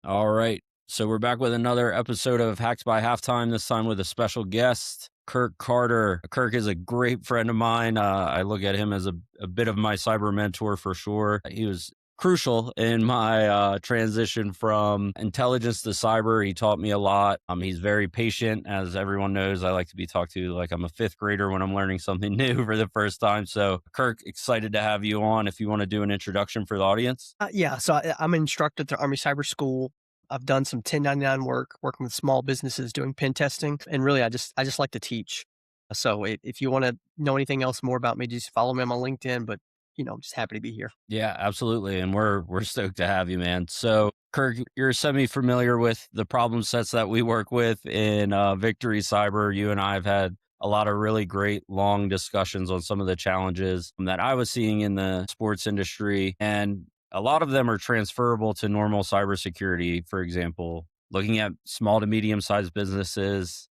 All right. So we're back with another episode of Hacks by Halftime, this time with a special guest, Kirk Carter. Kirk is a great friend of mine. I look at him as a bit of my cyber mentor for sure. He was crucial in my transition from intelligence to cyber. He taught me a lot. He's very patient. As everyone knows, I like to be talked to like I'm a fifth grader when I'm learning something new for the first time. So Kirk, excited to have you on. If you want to do an introduction for the audience. I'm an instructor at the Army Cyber School. I've done some 1099 work, working with small businesses, doing pen testing, and really, I just like to teach. So if you want to know anything else more about me, just follow me on my LinkedIn. But I'm just happy to be here. Yeah, absolutely. And we're stoked to have you, man. So Kirk, you're semi-familiar with the problem sets that we work with in Victory Cyber. You and I have had a lot of really great long discussions on some of the challenges that I was seeing in the sports industry. And a lot of them are transferable to normal cybersecurity. For example, looking at small to medium-sized businesses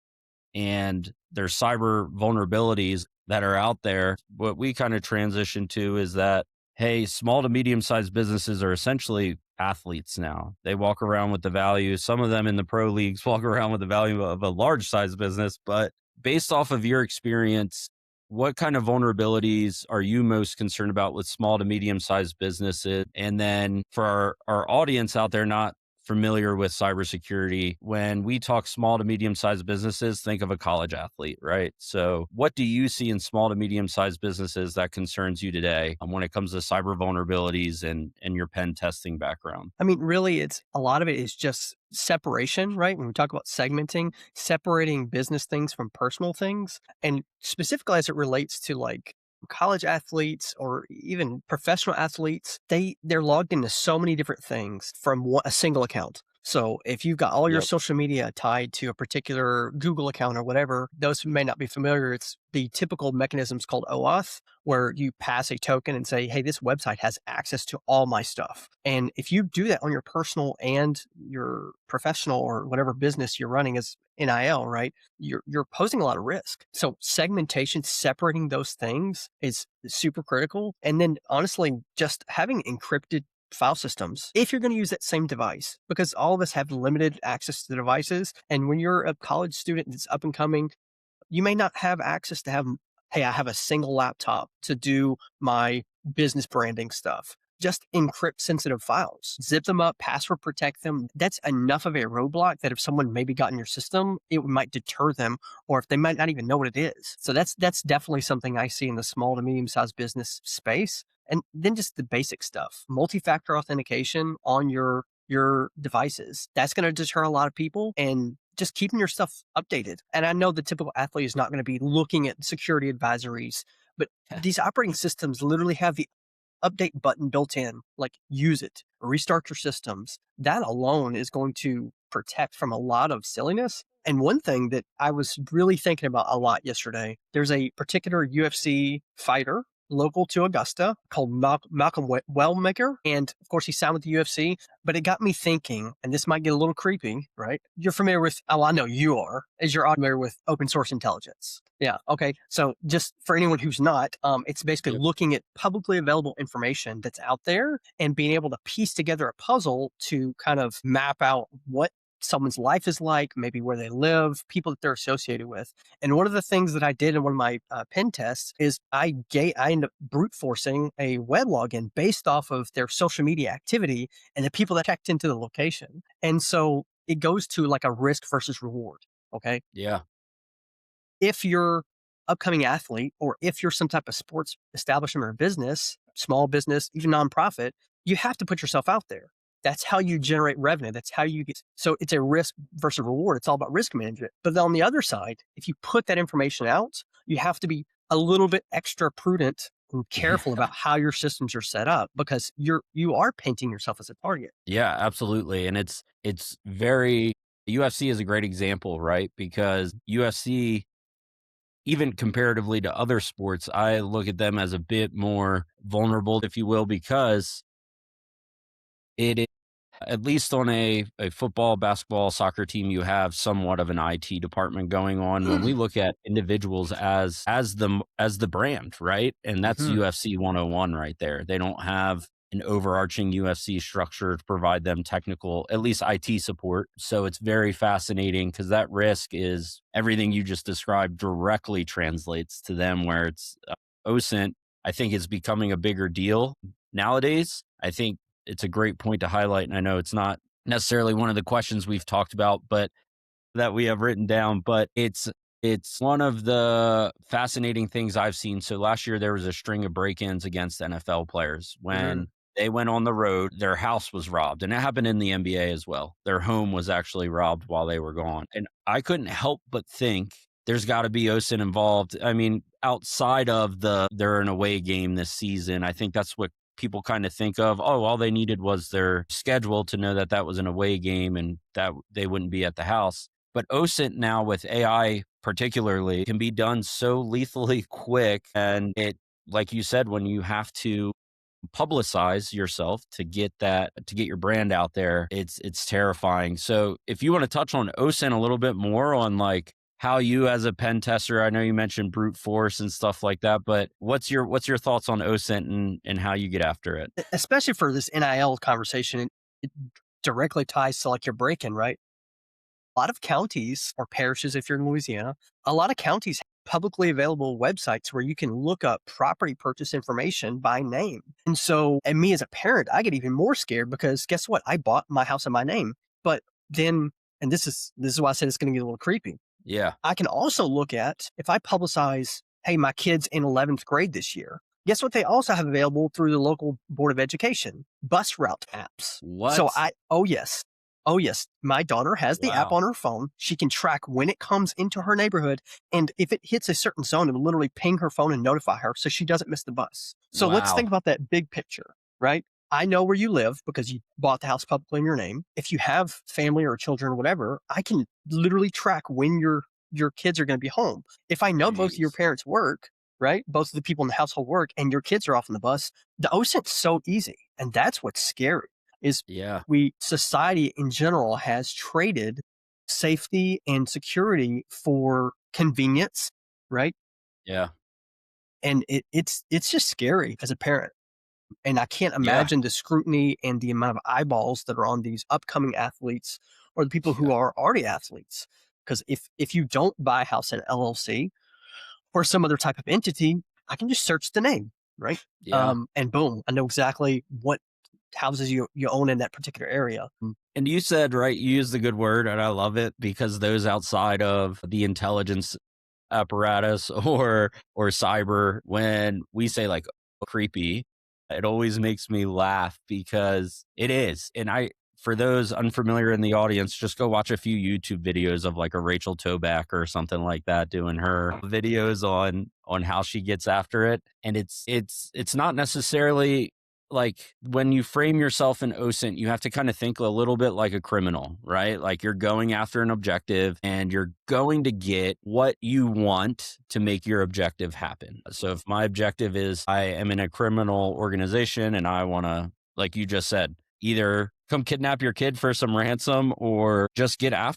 and their cyber vulnerabilities that are out there. What we kind of transition to is that, hey, small to medium sized businesses are essentially athletes now. They walk around with the value. Some of them in the pro leagues walk around with the value of a large size business. But based off of your experience, what kind of vulnerabilities are you most concerned about with small to medium sized businesses? And then for our audience out there, not familiar with cybersecurity, when we talk small to medium sized businesses, think of a college athlete, right? So what do you see in small to medium sized businesses that concerns you today when it comes to cyber vulnerabilities and your pen testing background? I mean, really, it's a lot of it is just separation, right? When we talk about segmenting, separating business things from personal things, and specifically as it relates to like college athletes or even professional athletes, they're logged into so many different things from a single account. So if you've got all your Yep. social media tied to a particular Google account or whatever, those who may not be familiar, it's the typical mechanisms called OAuth, where you pass a token and say, hey, this website has access to all my stuff. And if you do that on your personal and your professional or whatever business you're running as NIL, right, you're posing a lot of risk. So segmentation, separating those things is super critical. And then honestly, just having encrypted file systems if you're going to use that same device, because all of us have limited access to the devices. And when you're a college student that's up and coming, you may not have access to have, hey, I have a single laptop to do my business branding stuff. Just encrypt sensitive files, zip them up, password protect them. That's enough of a roadblock that if someone maybe got in your system, it might deter them, or if they might not even know what it is. So that's definitely something I see in the small to medium sized business space. And then just the basic stuff, multi-factor authentication on your devices. That's going to deter a lot of people, and just keeping your stuff updated. And I know the typical athlete is not going to be looking at security advisories, but these operating systems literally have the update button built in. Like, use it, restart your systems. That alone is going to protect from a lot of silliness. And one thing that I was really thinking about a lot yesterday, there's a particular UFC fighter local to Augusta called Malcolm Wellmaker. And of course, he signed with the UFC, but it got me thinking, and this might get a little creepy, right? You're familiar with, oh, I know you are, as you're familiar with open source intelligence. Yeah. Okay. So just for anyone who's not, it's basically Yep. looking at publicly available information that's out there and being able to piece together a puzzle to kind of map out what someone's life is like, maybe where they live, people that they're associated with. And one of the things that I did in one of my pen tests is I ended up brute forcing a web login based off of their social media activity and the people that checked into the location. And so it goes to like a risk versus reward. Okay. Yeah. If you're upcoming athlete, or if you're some type of sports establishment or business, small business, even nonprofit, you have to put yourself out there. That's how you generate revenue. That's how you get. So it's a risk versus reward. It's all about risk management. But then on the other side, if you put that information out, you have to be a little bit extra prudent and careful about how your systems are set up, because you are painting yourself as a target. Yeah, absolutely. And it's very UFC is a great example, right? Because UFC, even comparatively to other sports, I look at them as a bit more vulnerable, if you will, because it is, at least on a football, basketball, soccer team, you have somewhat of an IT department going on. When we look at individuals as the brand, right? And that's Mhm. UFC 101 right there. They don't have an overarching UFC structure to provide them technical, at least IT support. So it's very fascinating because that risk is everything you just described directly translates to them, where it's OSINT, I think, is becoming a bigger deal nowadays. I think it's a great point to highlight. And I know it's not necessarily one of the questions we've talked about, but that we have written down, but it's one of the fascinating things I've seen. So last year there was a string of break-ins against NFL players. Mhm. When they went on the road, their house was robbed, and it happened in the NBA as well. Their home was actually robbed while they were gone. And I couldn't help but think there's got to be OSINT involved. I mean, outside of they're an away game this season, I think that's what people kind of think of. Oh, all they needed was their schedule to know that that was an away game and that they wouldn't be at the house. But OSINT now with AI particularly can be done so lethally quick. And it, like you said, when you have to publicize yourself to get your brand out there, it's terrifying. So if you want to touch on OSINT a little bit more on like how you as a pen tester, I know you mentioned brute force and stuff like that, but what's your thoughts on OSINT and how you get after it? Especially for this NIL conversation, it directly ties to like your break-in, right? A lot of counties or parishes, if you're in Louisiana, a lot of counties have publicly available websites where you can look up property purchase information by name. And so, and me as a parent, I get even more scared because guess what? I bought my house in my name. But then, and this is why I said it's going to get a little creepy. Yeah. I can also look at if I publicize, hey, my kid's in 11th grade this year. Guess what they also have available through the local board of education? Bus route apps. So What? oh yes, my daughter has the app Wow. on her phone. She can track when it comes into her neighborhood. And if it hits a certain zone, it will literally ping her phone and notify her so she doesn't miss the bus. So let's think Wow. about that big picture, right? I know where you live because you bought the house publicly in your name. If you have family or children or whatever, I can literally track when your kids are going to be home. If I know both of your Jeez. parents work, right, both of the people in the household work, and your kids are off on the bus, the OSINT's so easy, and that's what's scary. Is Yeah. we society in general has traded safety and security for convenience, right? Yeah. And it's just scary as a parent. And I can't Yeah. imagine the scrutiny and the amount of eyeballs that are on these upcoming athletes or the people who Yeah. are already athletes. Because if you don't buy a house at LLC or some other type of entity, I can just search the name, right? Yeah. And boom, I know exactly what houses you own in that particular area. And you said, right, you used the good word, and I love it because those outside of the intelligence apparatus or cyber, when we say like creepy, it always makes me laugh because it is. And I for those unfamiliar in the audience, just go watch a few YouTube videos of like a Rachel Toback or something like that doing her videos on how she gets after it. And it's not necessarily like when you frame yourself in OSINT, you have to kind of think a little bit like a criminal, right? Like you're going after an objective and you're going to get what you want to make your objective happen. So if my objective is I am in a criminal organization and I want to, like you just said, either come kidnap your kid for some ransom or just get out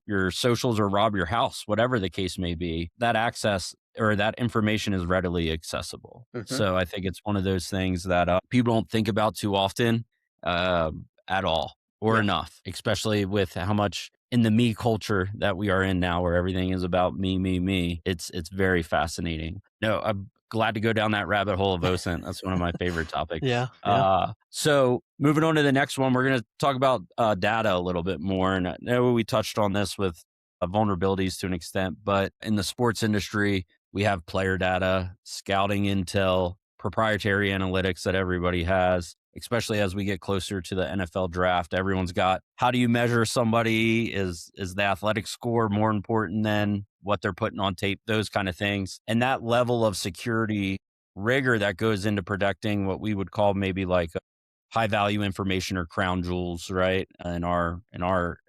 your socials or rob your house, whatever the case may be, that access or that information is readily accessible. Mhm. So I think it's one of those things that people don't think about too often at all or Yeah. enough, especially with how much in the me culture that we are in now, where everything is about me, me, me. It's very fascinating. No, I'm glad to go down that rabbit hole of OSINT. That's one of my favorite topics. Yeah. Yeah. So moving on to the next one, we're going to talk about data a little bit more. And I know we touched on this with vulnerabilities to an extent, but in the sports industry, we have player data, scouting intel, proprietary analytics that everybody has, especially as we get closer to the NFL draft. Everyone's got how do you measure somebody? Is the athletic score more important than what they're putting on tape? Those kind of things. And that level of security rigor that goes into protecting what we would call maybe like high value information or crown jewels, right? In our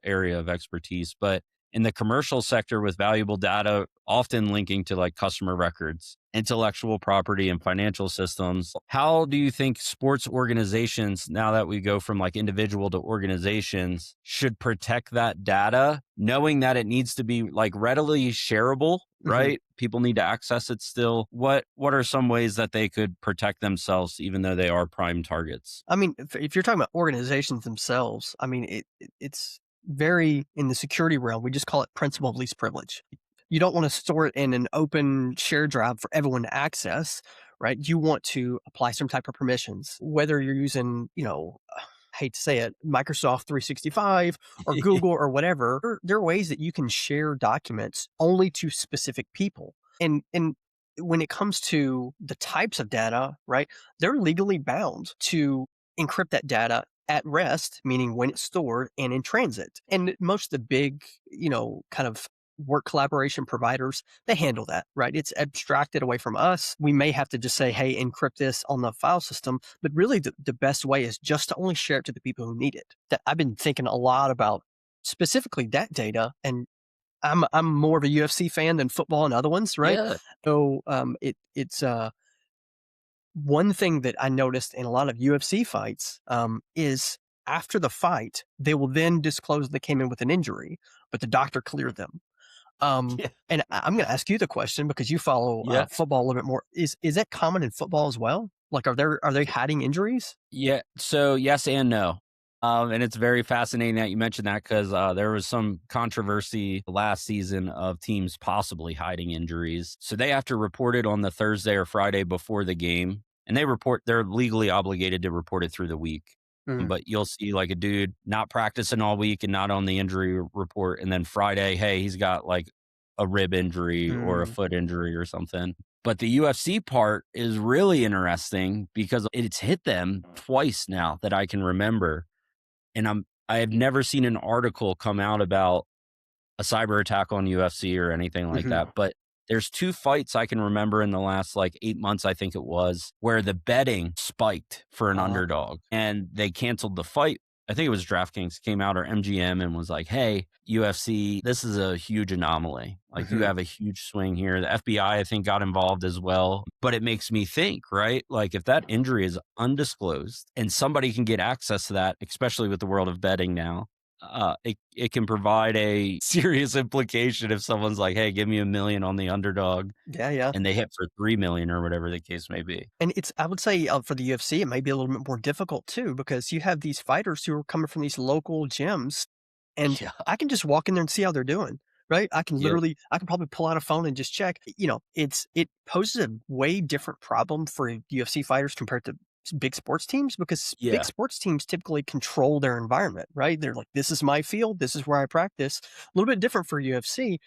area of expertise. But in the commercial sector with valuable data, often linking to like customer records, intellectual property, and financial systems. How do you think sports organizations, now that we go from like individual to organizations, should protect that data, knowing that it needs to be like readily shareable, Mhm. right? People need to access it still. What are some ways that they could protect themselves even though they are prime targets? I mean, if you're talking about organizations themselves, I mean, it's very in the security realm. We just call it principle of least privilege. You don't want to store it in an open share drive for everyone to access, right? You want to apply some type of permissions, whether you're using, hate to say it, Microsoft 365 or Google or whatever. There are ways that you can share documents only to specific people. And when it comes to the types of data, right, they're legally bound to encrypt that data at rest, meaning when it's stored and in transit. And most of the big, kind of work collaboration providers, they handle that, right? It's abstracted away from us. We may have to just say, hey, encrypt this on the file system. But really, the best way is just to only share it to the people who need it. That I've been thinking a lot about specifically that data. And I'm more of a UFC fan than football and other ones, right? Yeah. So it's one thing that I noticed in a lot of UFC fights is after the fight, they will then disclose they came in with an injury, but the doctor cleared them. Yeah. And I'm going to ask you the question because you follow Yeah. football a little bit more. Is that common in football as well? Like, are they hiding injuries? Yeah. So yes and no. And it's very fascinating that you mentioned that because there was some controversy last season of teams possibly hiding injuries. So they have to report it on the Thursday or Friday before the game. And they're legally obligated to report it through the week. Mm, But you'll see like a dude not practicing all week and not on the injury report. And then Friday, hey, he's got like a rib injury or a mm, foot injury or something. But the UFC part is really interesting because it's hit them twice now that I can remember. And I have never seen an article come out about a cyber attack on UFC or anything like hmm that. But there's two fights I can remember in the last like 8 months, I think it was, where the betting spiked for an uh, underdog and they canceled the fight. I think it was DraftKings came out or MGM and was like, hey, UFC, this is a huge anomaly. Like you hmm have a huge swing here. The FBI, I think, got involved as well. But it makes me think, right? Like if that injury is undisclosed and somebody can get access to that, especially with the world of betting now, it can provide a serious implication if someone's like, "Hey, give me 1,000,000 on the underdog," yeah, yeah. and they hit for 3,000,000 or whatever the case may be. And I would say for the UFC, it may be a little bit more difficult too, because you have these fighters who are coming from these local gyms, and Yeah, I can just walk in there and see how they're doing, right? yeah, I can probably pull out a phone and just check. It poses a way different problem for UFC fighters compared to big sports teams because big yeah, sports teams typically control their environment, right? They're like, this is my field, this is where I practice. A little bit different for UFC,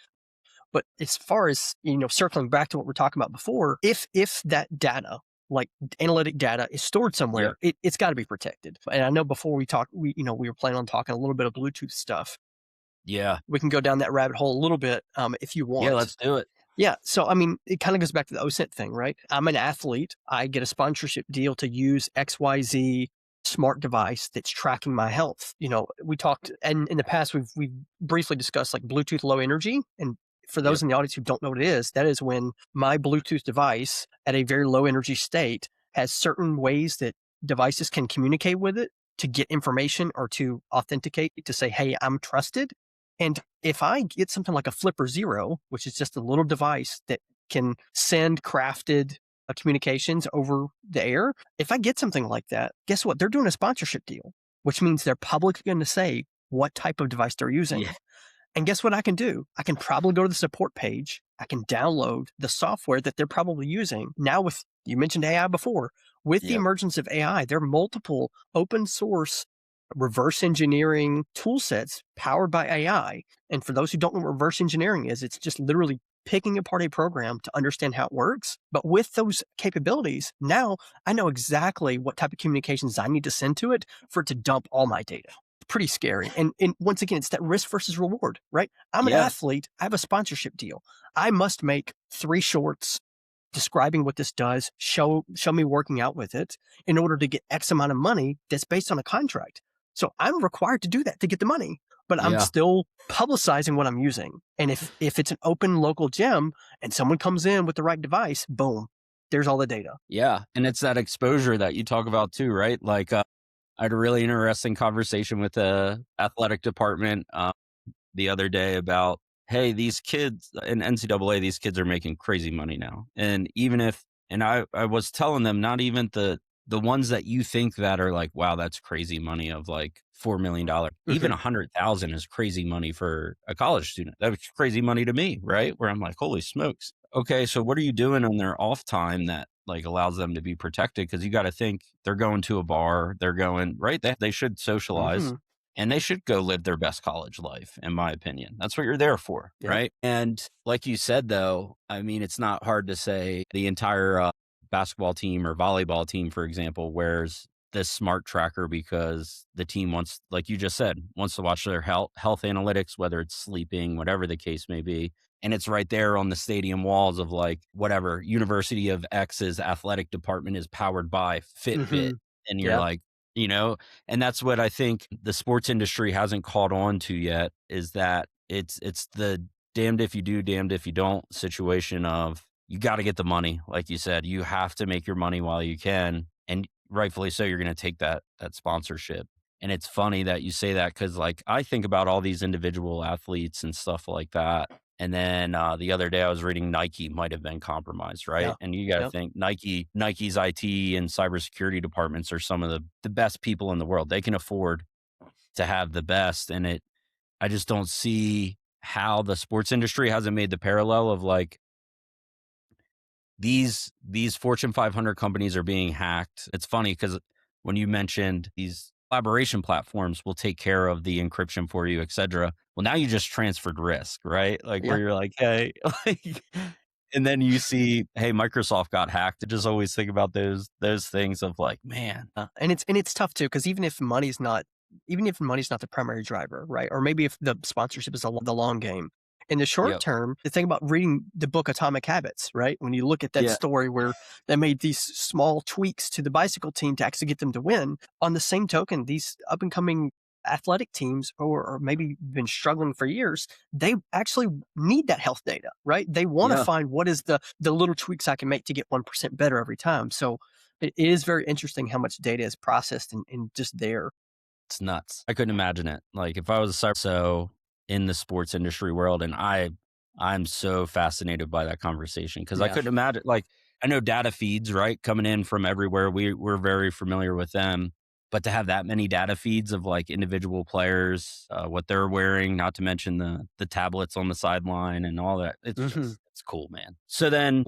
but as far as, circling back to what we're talking about before, if that data, like analytic data is stored yeah, somewhere, it's got to be protected. And I know before we talked, we were planning on talking a little bit of Bluetooth stuff. yeah, We can go down that rabbit hole a little bit if you yeah, want. let's do it. Yeah. So, I mean, it kind of goes back to the OSINT thing, right? I'm an athlete. I get a sponsorship deal to use XYZ smart device that's tracking my health. We talked, and in the past, we've briefly discussed like Bluetooth low energy. And for those Yep, in the audience who don't know what it is, that is when my Bluetooth device at a very low energy state has certain ways that devices can communicate with it to get information or to authenticate to say, hey, I'm trusted. And if I get something like a Flipper Zero, which is just a little device that can send crafted communications over the air, if I get something like that, guess what? They're doing a sponsorship deal, which means they're publicly going to say what type of device they're using. yeah, And guess what I can do? I can probably go to the support page. I can download the software that they're probably using. Now, with you mentioned AI before, with the yep, emergence of AI, there are multiple open source reverse engineering tool sets powered by AI. And for those who don't know what reverse engineering is, it's just literally picking apart a program to understand how it works. But with those capabilities, now I know exactly what type of communications I need to send to it for it to dump all my data. Pretty scary. And once again, it's that risk versus reward, right? I'm an yeah, athlete. I have a sponsorship deal. I must make 3 shorts describing what this does, show me working out with it in order to get X amount of money that's based on a contract. So I'm required to do that to get the money, but I'm Yeah. still publicizing what I'm using. And if it's an open local gym and someone comes in with the right device, boom, there's all the data. Yeah. And it's that exposure that you talk about too, right? Like, I had a really interesting conversation with the athletic department the other day about, hey, these kids in NCAA, these kids are making crazy money now. And even if, and I was telling them, not even the ones that you think that are like, wow, that's crazy money of like $4 million, even Hmm. 100,000 is crazy money for a college student. That's crazy money to me, right? Where I'm like, holy smokes. Okay, so what are you doing on their off time that like allows them to be protected? Because you got to think they're going to a bar, they're going right. They should socialize Hmm. and they should go live their best college life, in my opinion. That's what you're there for, Yep. right? And like you said, though, I mean, it's not hard to say the entire basketball team or volleyball team, for example, wears this smart tracker because the team wants, like you just said, wants to watch their health analytics, whether it's sleeping, whatever the case may be. And it's right there on the stadium walls of like whatever University of X's athletic department is powered by Fitbit. Hmm. And you're Yeah. like, you know, and that's what I think the sports industry hasn't caught on to yet is that it's the damned if you do, damned if you don't situation of you got to get the money. Like you said, you have to make your money while you can. And rightfully so, you're going to take that sponsorship. And it's funny that you say that because like I think about all these individual athletes and stuff like that. And then the other day I was reading Nike might have been compromised, right? Yeah. And you got to Yep. think Nike's IT and cybersecurity departments are some of the best people in the world. They can afford to have the best. And I just don't see how the sports industry hasn't made the parallel of like these Fortune 500 companies are being hacked. It's funny because when you mentioned these collaboration platforms will take care of the encryption for you, et cetera. Well, now you just transferred risk, right? Like where Yeah. you're like, hey, like, and then you see, hey, Microsoft got hacked. I just always think about those things of like, man, And it's tough too because even if money's not the primary driver, right? Or maybe if the sponsorship is the long game. In the short yep, term, the thing about reading the book Atomic Habits, right? When you look at that yeah, story where they made these small tweaks to the bicycle team to actually get them to win, on the same token, these up and coming athletic teams or maybe been struggling for years, they actually need that health data, right? They want to yeah. find what is the little tweaks I can make to get 1% better every time. So it is very interesting how much data is processed and just there. It's nuts. I couldn't imagine it. Like if I was a so in the sports industry world, and I'm so fascinated by that conversation because I Yeah. couldn't imagine. Like I know data feeds, right, coming in from everywhere. We're very familiar with them, but to have that many data feeds of like individual players, what they're wearing, not to mention the tablets on the sideline and all that, Hmm. it's cool, man. So then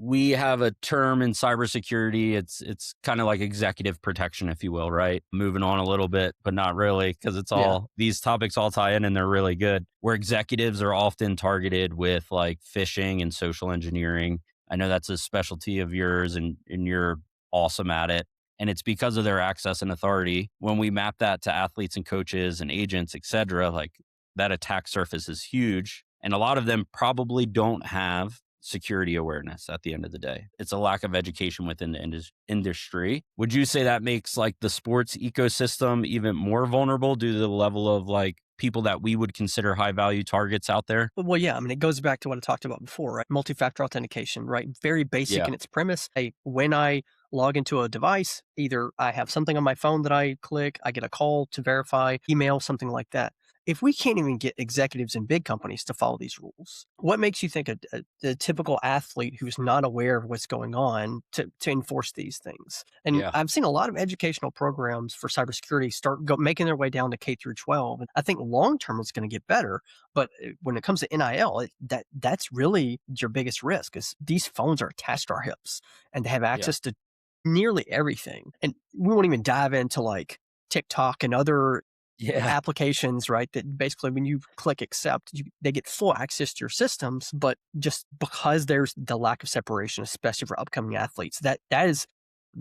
we have a term in cybersecurity. It's kind of like executive protection, if you will, right? Moving on a little bit, but not really, because it's Yeah. all these topics all tie in and they're really good. Where executives are often targeted with like phishing and social engineering. I know that's a specialty of yours and you're awesome at it. And it's because of their access and authority. When we map that to athletes and coaches and agents, et cetera, like that attack surface is huge. And a lot of them probably don't have security awareness at the end of the day. It's a lack of education within the industry. Would you say that makes like the sports ecosystem even more vulnerable due to the level of like people that we would consider high value targets out there? Well, yeah. I mean, it goes back to what I talked about before, right? Multi-factor authentication, right? Very basic Yeah. in its premise. Hey, when I log into a device, either I have something on my phone that I click, I get a call to verify, email, something like that. If we can't even get executives in big companies to follow these rules, what makes you think a typical athlete who's not aware of what's going on to enforce these things? And Yeah. I've seen a lot of educational programs for cybersecurity making their way down to K through 12. And I think long term it's going to get better. But when it comes to NIL, that's really your biggest risk is these phones are attached to our hips and they have Yeah. access to nearly everything. And we won't even dive into like TikTok and other Yeah. applications, right? That basically when you click accept, they get full access to your systems. But just because there's the lack of separation, especially for upcoming athletes, that is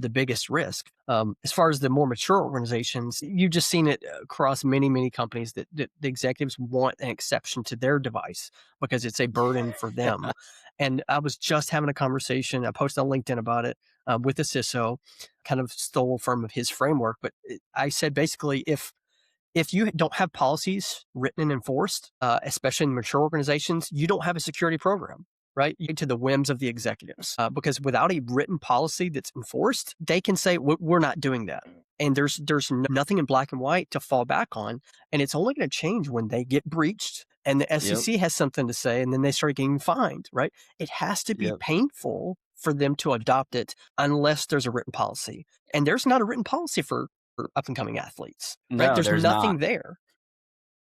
the biggest risk. As far as the more mature organizations, you've just seen it across many, many companies that the executives want an exception to their device because it's a burden for them. And I was just having a conversation, I posted on LinkedIn about it with a CISO, kind of stole from his framework. But I said basically, if you don't have policies written and enforced, especially in mature organizations, you don't have a security program, right? You to the whims of the executives, because without a written policy that's enforced, they can say we're not doing that, and there's nothing in black and white to fall back on, and it's only going to change when they get breached and the Yep. SEC has something to say, and then they start getting fined, right? It has to be Yep. painful for them to adopt it unless there's a written policy, and there's not a written policy for up and coming athletes, right? No, There's there's not. nothing there.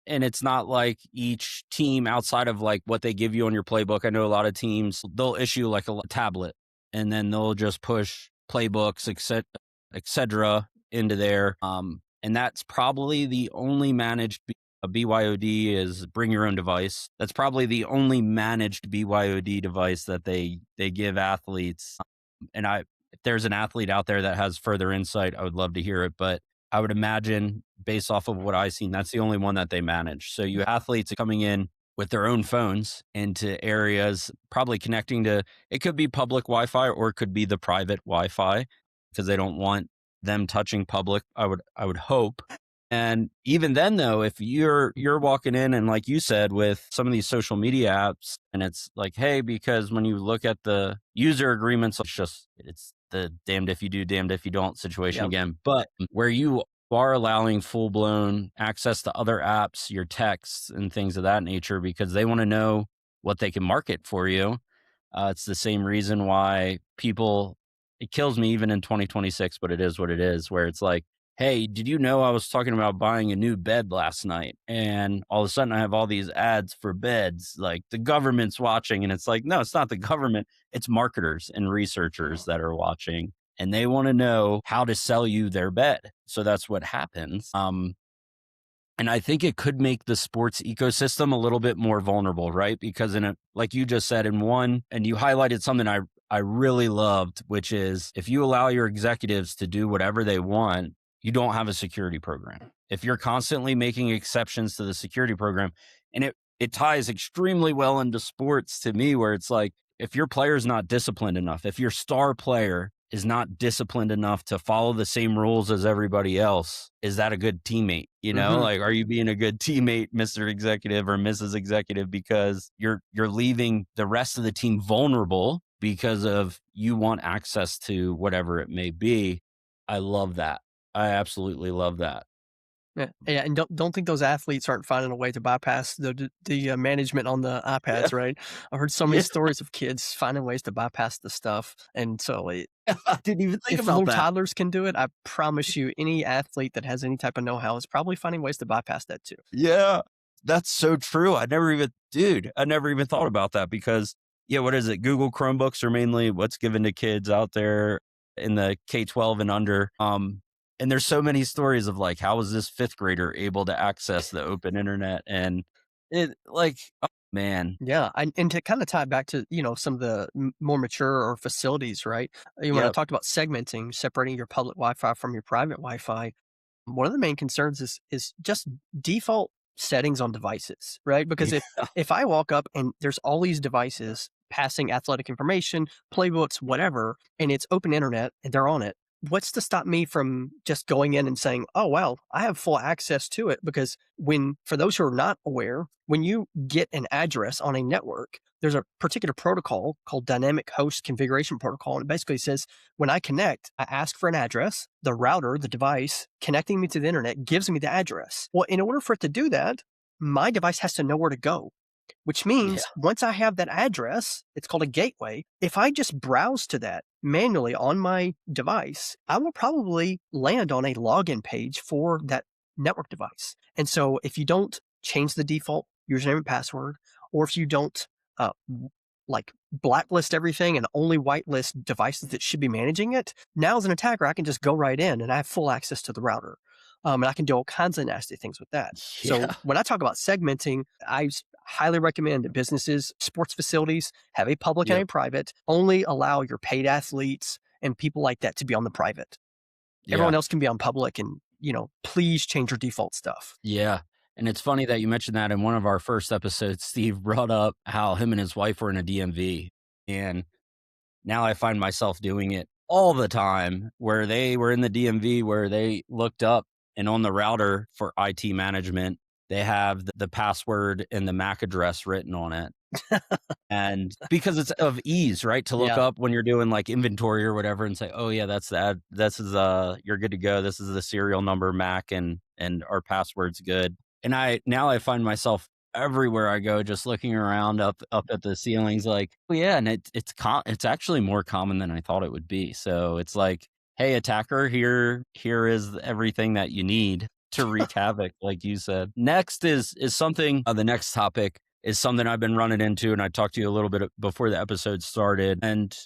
And it's not like each team outside of like what they give you on your playbook. I know a lot of teams, they'll issue like a tablet and then they'll just push playbooks, et cetera, into there. And that's probably the only managed BYOD is bring your own device. That's probably the only managed BYOD device that they give athletes. And if there's an athlete out there that has further insight, I would love to hear it. But I would imagine, based off of what I've seen, that's the only one that they manage. So you athletes coming in with their own phones into areas, probably connecting to, it could be public Wi-Fi or it could be the private Wi-Fi because they don't want them touching public. I would hope. And even then, though, if you're walking in and like you said with some of these social media apps, and it's like, hey, because when you look at the user agreements, it's the damned if you do, damned if you don't situation Yep. again. But where you are allowing full blown access to other apps, your texts and things of that nature, because they want to know what they can market for you. It's the same reason why it kills me even in 2026, but it is what it is, where it's like, hey, did you know I was talking about buying a new bed last night? And all of a sudden I have all these ads for beds, like the government's watching. And it's like, no, it's not the government. It's marketers and researchers that are watching and they want to know how to sell you their bed. So that's what happens. And I think it could make the sports ecosystem a little bit more vulnerable, right? Because like you just said, and you highlighted something I really loved, which is if you allow your executives to do whatever they want, you don't have a security program. If you're constantly making exceptions to the security program, and it ties extremely well into sports to me, where it's like, if your player's not disciplined enough, if your star player is not disciplined enough to follow the same rules as everybody else, is that a good teammate? Hmm. Like, are you being a good teammate, Mr. Executive or Mrs. Executive, because you're leaving the rest of the team vulnerable because of you want access to whatever it may be. I love that. I absolutely love that. Yeah, and don't think those athletes aren't finding a way to bypass the management on the Yeah. iPads, right? I've heard so many Yeah. stories of kids finding ways to bypass the stuff, and so I didn't even think if about little that. toddlers can do it, I promise you, any athlete that has any type of know-how is probably finding ways to bypass that too. Yeah, that's so true. I never even thought about that because, yeah, what is it? Google Chromebooks are mainly what's given to kids out there in the K-12 and under. And there's so many stories of like, how was this fifth grader able to access the open internet? And it like, oh, man. Yeah, and to kind of tie it back to some of the more mature or facilities, right? When I Yep. talked about segmenting, separating your public Wi-Fi from your private Wi-Fi, one of the main concerns is just default settings on devices, right? Because Yeah. if I walk up and there's all these devices passing athletic information, playbooks, whatever, and it's open internet and they're on it, what's to stop me from just going in and saying, "Oh wow, I have full access to it"? Because for those who are not aware, when you get an address on a network, there's a particular protocol called Dynamic Host Configuration Protocol, and it basically says when I connect, I ask for an address. The router, the device connecting me to the internet, gives me the address. Well, in order for it to do that, my device has to know where to go, which Yeah. means once I have that address, it's called a gateway. If I just browse to that manually on my device, I will probably land on a login page for that network device. And so if you don't change the default username and password, or if you don't uh, like blacklist everything and only whitelist devices that should be managing it, now as an attacker, I can just go right in and I have full access to the router. And I can do all kinds of nasty things with that. So Yeah. when I talk about segmenting, highly recommend that businesses, sports facilities have a public and Yep. a private. Only allow your paid athletes and people like that to be on the private. Everyone Yeah. else can be on public, and please change your default stuff. Yeah. And it's funny that you mentioned that in one of our first episodes, Steve brought up how him and his wife were in a DMV. And now I find myself doing it all the time where they were in the DMV where they looked up and on the router for IT management, they have the password and the MAC address written on it. And because it's of ease, right? To look Yeah. up when you're doing like inventory or whatever and say, oh yeah, that's that. This is you're good to go. This is the serial number MAC and our password's good. And I find myself everywhere I go just looking around up at the ceilings like, oh yeah, and it's actually more common than I thought it would be. So it's like, hey attacker, here is everything that you need to wreak havoc, like you said. Next is something the next topic is something I've been running into, and I talked to you a little bit before the episode started, and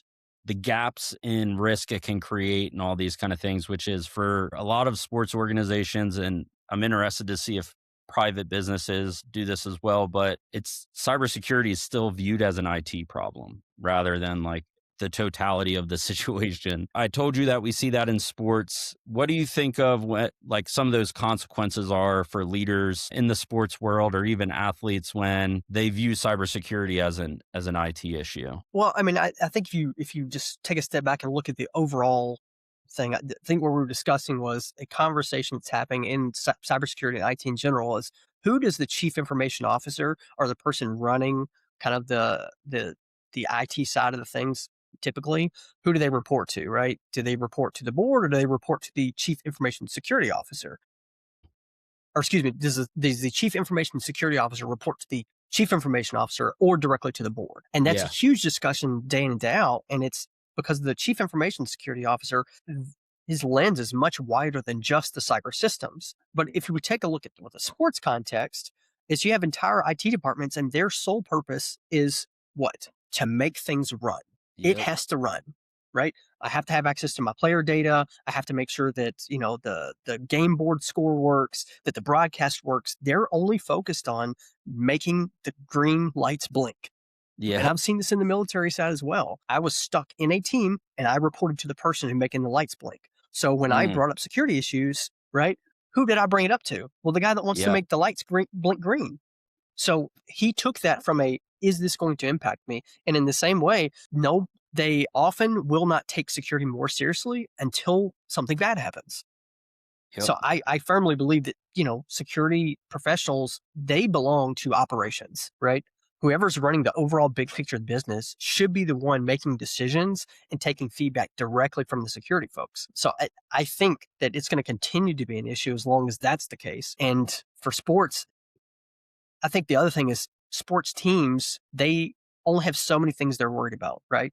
the gaps in risk it can create and all these kind of things, which is for a lot of sports organizations, and I'm interested to see if private businesses do this as well, but it's cybersecurity is still viewed as an IT problem rather than like the totality of the situation. I told you that we see that in sports. What do you think of what like some of those consequences are for leaders in the sports world or even athletes when they view cybersecurity as an IT issue? Well, I mean, I think if you just take a step back and look at the overall thing, I think what we were discussing was a conversation that's happening in cybersecurity and IT in general is who does the chief information officer or the person running kind of the IT side of the things typically, who do they report to, right? Do they report to the board or do they report to the chief information security officer? Or excuse me, does the chief information security officer report to the chief information officer or directly to the board? And that's a Yeah. huge discussion day in and day out. And it's because the chief information security officer, his lens is much wider than just the cyber systems. But if you would take a look at what the sports context is, you have entire IT departments and their sole purpose is what? To make things run. It Yep. has to run, right? I have to have access to my player data. I have to make sure that the game board score works, that the broadcast works. They're only focused on making the green lights blink. And Yeah. I've seen this in the military side as well. I was stuck in a team and I reported to the person who's making the lights blink. So when I Mm, brought up security issues, right? Who did I bring it up to? Well, the guy that wants to yep. make the lights blink green. So he took that from a, is this going to impact me? And in the same way, no, they often will not take security more seriously until something bad happens. Yep. So I firmly believe that, security professionals, they belong to operations, right? Whoever's running the overall big picture of the business should be the one making decisions and taking feedback directly from the security folks. So I think that it's going to continue to be an issue as long as that's the case. And for sports, I think the other thing is sports teams, they only have so many things they're worried about, right?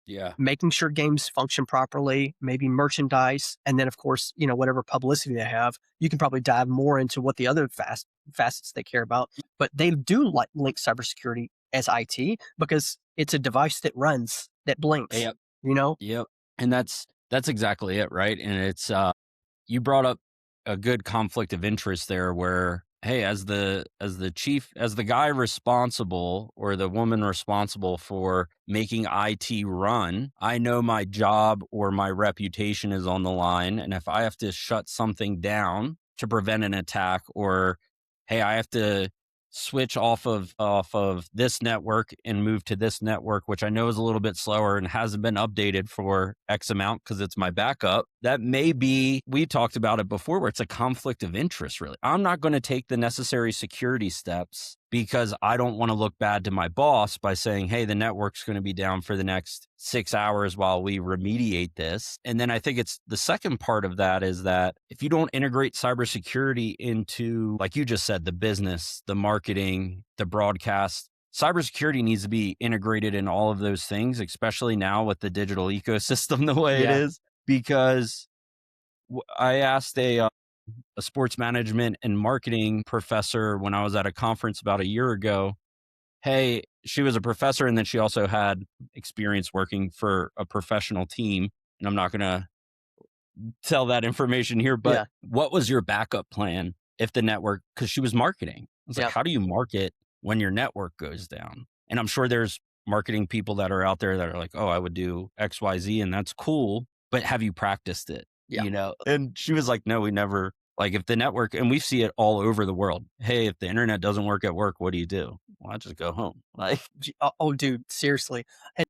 Yeah. Making sure games function properly, maybe merchandise, and then of course, whatever publicity they have. You can probably dive more into what the other facets they care about, but they do like link cybersecurity as IT because it's a device that runs that blinks. Yep. You know, Yep. And that's exactly it, right? And it's you brought up a good conflict of interest there where hey as the guy responsible or the woman responsible for making IT run, I know my job or my reputation is on the line, and if I have to shut something down to prevent an attack, or hey I have to switch off of this network and move to this network, which I know is a little bit slower and hasn't been updated for X amount because it's my backup. That may be, we talked about it before, where it's a conflict of interest, really. I'm not going to take the necessary security steps because I don't want to look bad to my boss by saying, hey, the network's going to be down for the next 6 hours while we remediate this. And then I think it's the second part of that is that if you don't integrate cybersecurity into, like you just said, the business, the marketing, the broadcast, cybersecurity needs to be integrated in all of those things, especially now with the digital ecosystem the way it yeah, is. Because I asked a sports management and marketing professor when I was at a conference about a year ago. Hey, she was a professor and then she also had experience working for a professional team. And I'm not going to tell that information here, but yeah, what was your backup plan if the network, because she was marketing. I was like, yeah, how do you market when your network goes down? And I'm sure there's marketing people that are out there that are like, oh, I would do XYZ and that's cool, but have you practiced it? Yeah. And she was like, no, we never, like if the network, and we see it all over the world. Hey, if the internet doesn't work at work, what do you do? Well, I just go home. Like, Oh, dude, seriously. And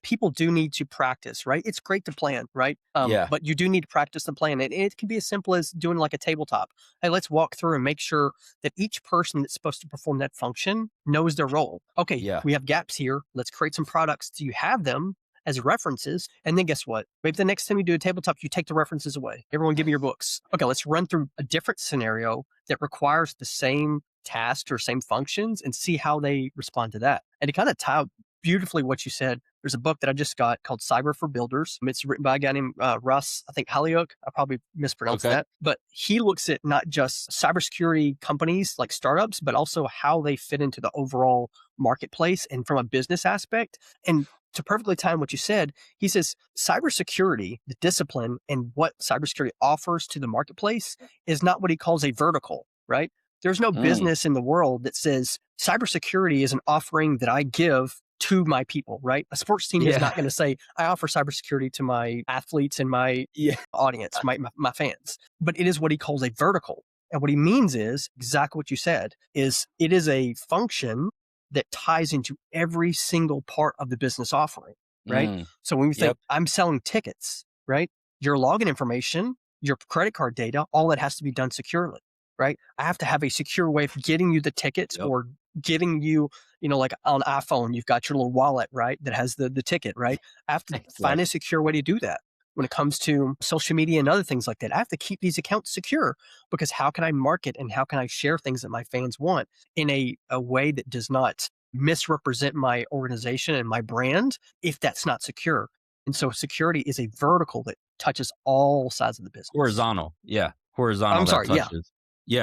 people do need to practice, right? It's great to plan, right? yeah, But you do need to practice the plan. And it can be as simple as doing like a tabletop. Hey, let's walk through and make sure that each person that's supposed to perform that function knows their role. Okay, yeah, we have gaps here. Let's create some products. Do you have them as references? And then guess what? Maybe the next time you do a tabletop, you take the references away. Everyone give me your books. Okay, let's run through a different scenario that requires the same tasks or same functions and see how they respond to that. And to kind of tie beautifully what you said, there's a book that I just got called Cyber for Builders. It's written by a guy named Russ, I think Halliouk. I probably mispronounced okay, that. But he looks at not just cybersecurity companies like startups, but also how they fit into the overall marketplace and from a business aspect. And to perfectly time what you said, he says cybersecurity, the discipline and what cybersecurity offers to the marketplace is not what he calls a vertical, right? There's no mm, business in the world that says cybersecurity is an offering that I give to my people, right? A sports team is yeah, not going to say, I offer cybersecurity to my athletes and my yeah, audience, my fans. But it is what he calls a vertical. And what he means is exactly what you said, is it is a function that ties into every single part of the business offering, right? mm, So when we think yep, I'm selling tickets, right? Your login information, your credit card data, all that has to be done securely, right? I have to have a secure way of getting you the tickets yep, or getting you, like on iPhone, you've got your little wallet, right? That has the ticket, right? I have to find a exactly. secure way to do that. When it comes to social media and other things like that, I have to keep these accounts secure because how can I market and how can I share things that my fans want in a way that does not misrepresent my organization and my brand if that's not secure? And so security is a vertical that touches all sides of the business. Horizontal, yeah, horizontal I'm that sorry. Yeah. touches.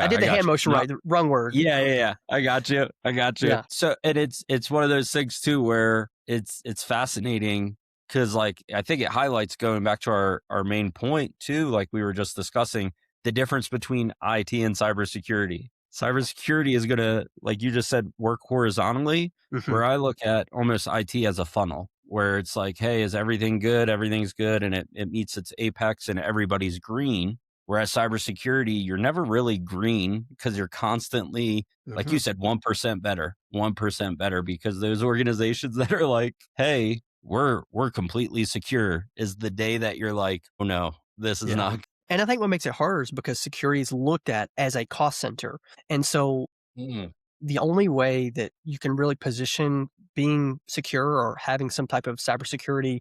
I Yeah, did I the got hand you. motion No, right. The wrong word. yeah, yeah, yeah. I got you. I got you. Yeah. So, and it's one of those things too where it's fascinating because like I think it highlights going back to our main point too, like we were just discussing the difference between IT and cybersecurity. Cybersecurity is gonna, like you just said, work horizontally, Hmm. where I look at almost IT as a funnel, where it's like, hey, is everything good? Everything's good, and it meets its apex and everybody's green. Whereas cybersecurity, you're never really green because you're constantly, like Hmm. you said, 1% better, 1% better, because those organizations that are like, hey, we're completely secure is the day that you're like, oh no, this is Yeah. not. And I think what makes it harder is because security is looked at as a cost center. And so Mm, the only way that you can really position being secure or having some type of cybersecurity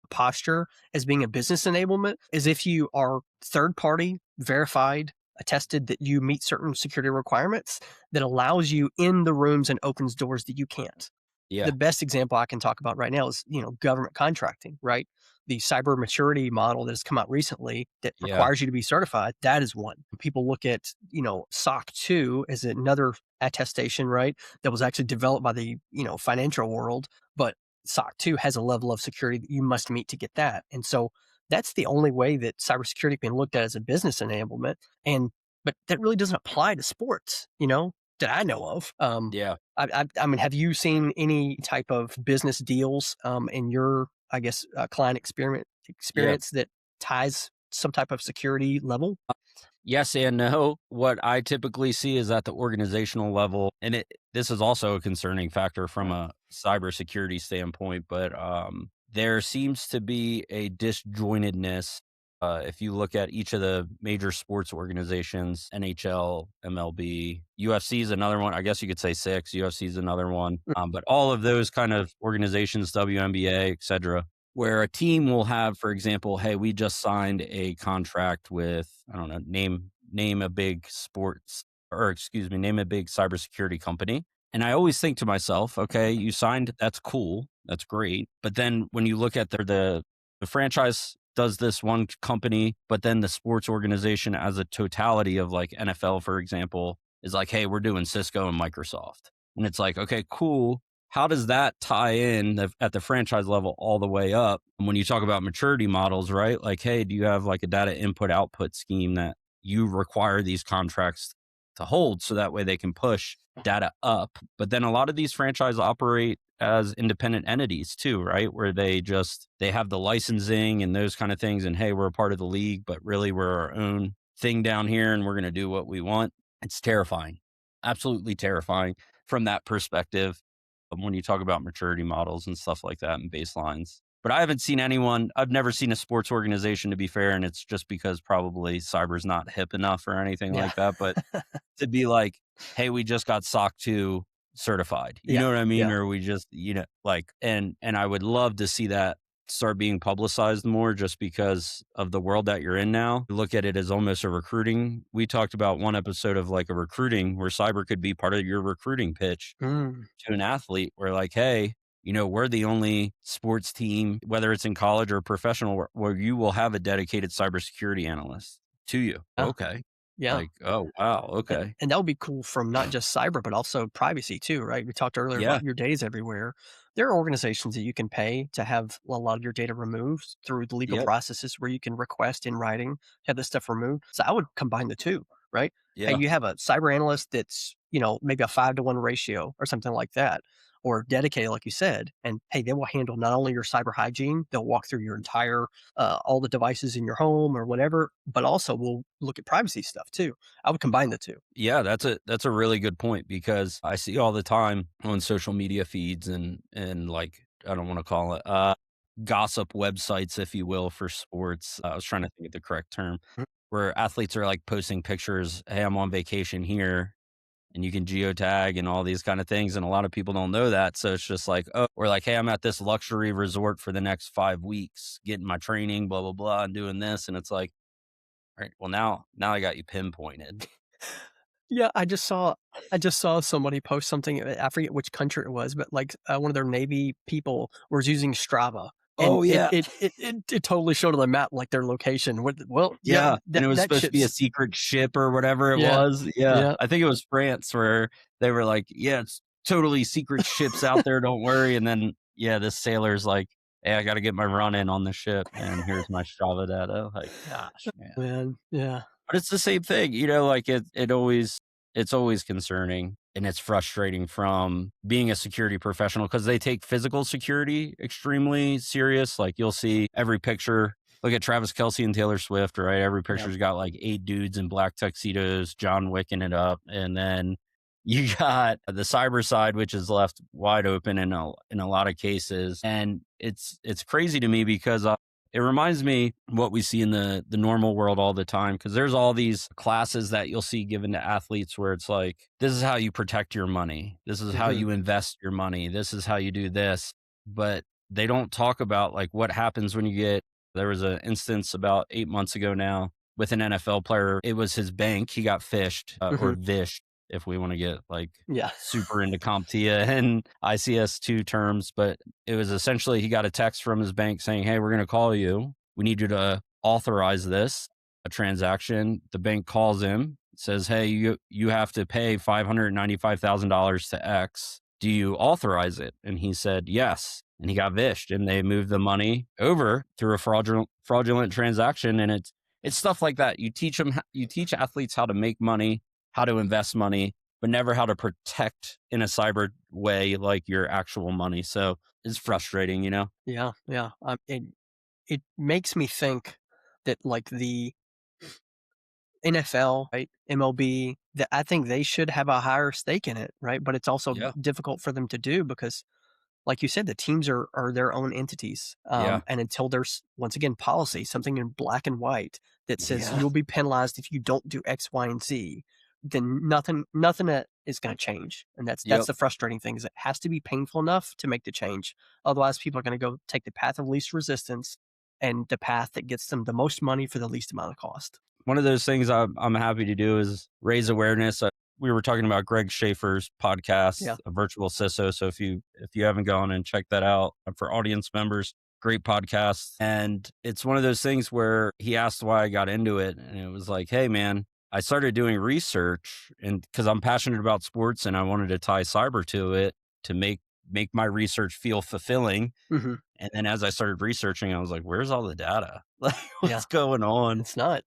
posture as being a business enablement is if you are third party verified, attested that you meet certain security requirements that allows you in the rooms and opens doors that you can't. The yeah, best example I can talk about right now is, government contracting, right? The cyber maturity model that has come out recently that yeah, requires you to be certified, that is one. People look at, SOC 2 as another attestation, right? That was actually developed by the, financial world, but SOC 2 has a level of security that you must meet to get that. And so that's the only way that cybersecurity can be looked at as a business enablement. And but that really doesn't apply to sports, that I know of. yeah, I mean, have you seen any type of business deals in your, I guess, client yeah. experience that ties some type of security level? Yes and no. What I typically see is at the organizational level, and this is also a concerning factor from a cybersecurity standpoint, but there seems to be a disjointedness. If you look at each of the major sports organizations, NHL, MLB, UFC is another one. I guess you could say six. UFC is another one. But all of those kind of organizations, WNBA, et cetera, where a team will have, for example, hey, we just signed a contract with, I don't know, name a big sports, or excuse me, name a big cybersecurity company. And I always think to myself, okay, you signed, that's cool, that's great. But then when you look at the franchise does this one company, but then the sports organization as a totality of like NFL, for example, is like, hey, we're doing Cisco and Microsoft. And it's like, okay, cool, how does that tie in at the franchise level all the way up when you talk about maturity models, right? Like, hey, do you have like a data input output scheme that you require these contracts? to hold so that way they can push data up. But then a lot of these franchises operate as independent entities too, right? Where they have the licensing and those kind of things and hey, we're a part of the league, but really we're our own thing down here and we're going to do what we want. It's terrifying. Absolutely terrifying from that perspective when you talk about maturity models and stuff like that and baselines. But I haven't seen anyone, I've never seen a sports organization to be fair, and it's just because probably cyber's not hip enough or anything Yeah. like that. But to be like, hey, we just got SOC 2 certified. You Yeah. know what I mean? Yeah. Or we just, like, and I would love to see that start being publicized more just because of the world that you're in now. Look at it as almost a recruiting. We talked about one episode of like a recruiting where cyber could be part of your recruiting pitch Mm. to an athlete where like, hey, we're the only sports team, whether it's in college or professional, where you will have a dedicated cybersecurity analyst to you. Yeah. Okay. Yeah. Like, oh, wow. Okay. And that would be cool from not just cyber, but also privacy too, right? We talked earlier Yeah. about your data's everywhere. There are organizations that you can pay to have a lot of your data removed through the legal Yep. processes where you can request in writing, have this stuff removed. So I would combine the two, right? Hey, Yeah. you have a cyber analyst that's, maybe a 5-to-1 ratio or something like that, or dedicated, like you said. And hey, they will handle not only your cyber hygiene, they'll walk through your entire, all the devices in your home or whatever, but also we'll look at privacy stuff too. I would combine the two. Yeah. That's a really good point because I see all the time on social media feeds and like, I don't want to call it, gossip websites, if you will, for sports. I was trying to think of the correct term where athletes are like posting pictures. Hey, I'm on vacation here and you can geotag and all these kind of things. And a lot of people don't know that. So it's just like, oh, or like, hey, I'm at this luxury resort for the next 5 weeks, getting my training, blah, blah, blah, and doing this. And it's like, all right, well, now I got you pinpointed. Yeah, I just saw somebody post something. I forget which country it was, but like one of their Navy people was using Strava, and Oh it yeah. it it it, it totally showed on the map like their location. Well, yeah, Yeah. And that it was that supposed to be a ship's secret ship or whatever it yeah, was. Yeah. yeah. I think it was France where they were like, yeah, it's totally secret ships out there. Don't worry. And then, yeah, this sailor's like, hey, I got to get my run in on the ship. And here's my Strava data. Like, gosh, man. Man, yeah, But it's the same thing, like it's always concerning and it's frustrating from being a security professional because they take physical security extremely serious. Like you'll see every picture. Look at Travis Kelsey and Taylor Swift, right? Every yeah, picture's got like 8 dudes in black tuxedos, John Wicking it up. And then you got the cyber side, which is left wide open in a lot of cases. And it's crazy to me because it reminds me what we see in the normal world all the time because there's all these classes that you'll see given to athletes where it's like, this is how you protect your money. This is how hmm you invest your money. This is how you do this. But they don't talk about like what happens when you get, there was an instance about 8 months ago now with an NFL player. It was his bank. He got phished hmm or vished if we want to get like yeah, super into CompTIA and ICS2 terms, but it was essentially he got a text from his bank saying, hey, we're going to call you. We need you to authorize this, a transaction. The bank calls him, says, hey, you have to pay $595,000 to X. Do you authorize it? And he said, yes. And he got vished and they moved the money over through a fraudulent transaction. And it's stuff like that. You teach athletes how to make money, how to invest money, but never how to protect in a cyber way like your actual money. So it's frustrating. yeah, yeah. It makes me think that like the NFL, right, MLB, that I think they should have a higher stake in it, right? But it's also Yeah. difficult for them to do because like you said, the teams are their own entities. Yeah. And until there's once again policy, something in black and white that says Yeah. you'll be penalized if you don't do X, Y, and Z, then nothing that is going to change. And that's Yep. the frustrating thing is it has to be painful enough to make the change. Otherwise, people are going to go take the path of least resistance and the path that gets them the most money for the least amount of cost. One of those things I'm happy to do is raise awareness. We were talking about Greg Schaefer's podcast, Yeah. a virtual CISO. So if you haven't gone and checked that out for audience members, great podcast. And it's one of those things where he asked why I got into it, and it was like, hey man, I started doing research, and because I'm passionate about sports, and I wanted to tie cyber to it to make my research feel fulfilling. hmm And then as I started researching, I was like, where's all the data? Like, Yeah. what's going on? It's not.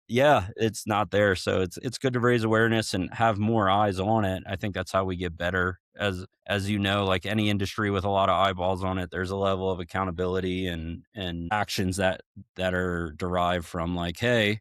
Yeah, it's not there, so it's good to raise awareness and have more eyes on it. I think that's how we get better. As you know, like any industry with a lot of eyeballs on it, there's a level of accountability and actions that are derived from like, hey,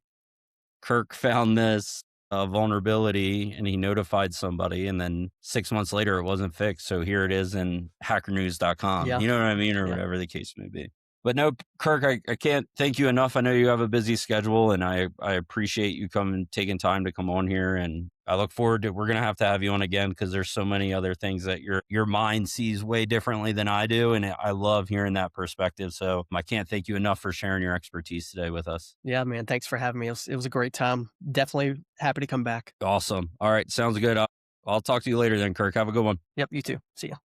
Kirk found this vulnerability and he notified somebody, and then 6 months later it wasn't fixed. So here it is in hackernews.com. Yeah. You know what I mean? Or Yeah. whatever the case may be. But no, Kirk, I can't thank you enough. I know you have a busy schedule, and I appreciate you coming, taking time to come on here. And I look forward to, we're going to have you on again because there's so many other things that your mind sees way differently than I do. And I love hearing that perspective. So I can't thank you enough for sharing your expertise today with us. Yeah, man. Thanks for having me. It was a great time. Definitely happy to come back. Awesome. All right. Sounds good. I'll talk to you later then, Kirk. Have a good one. Yep. You too. See ya.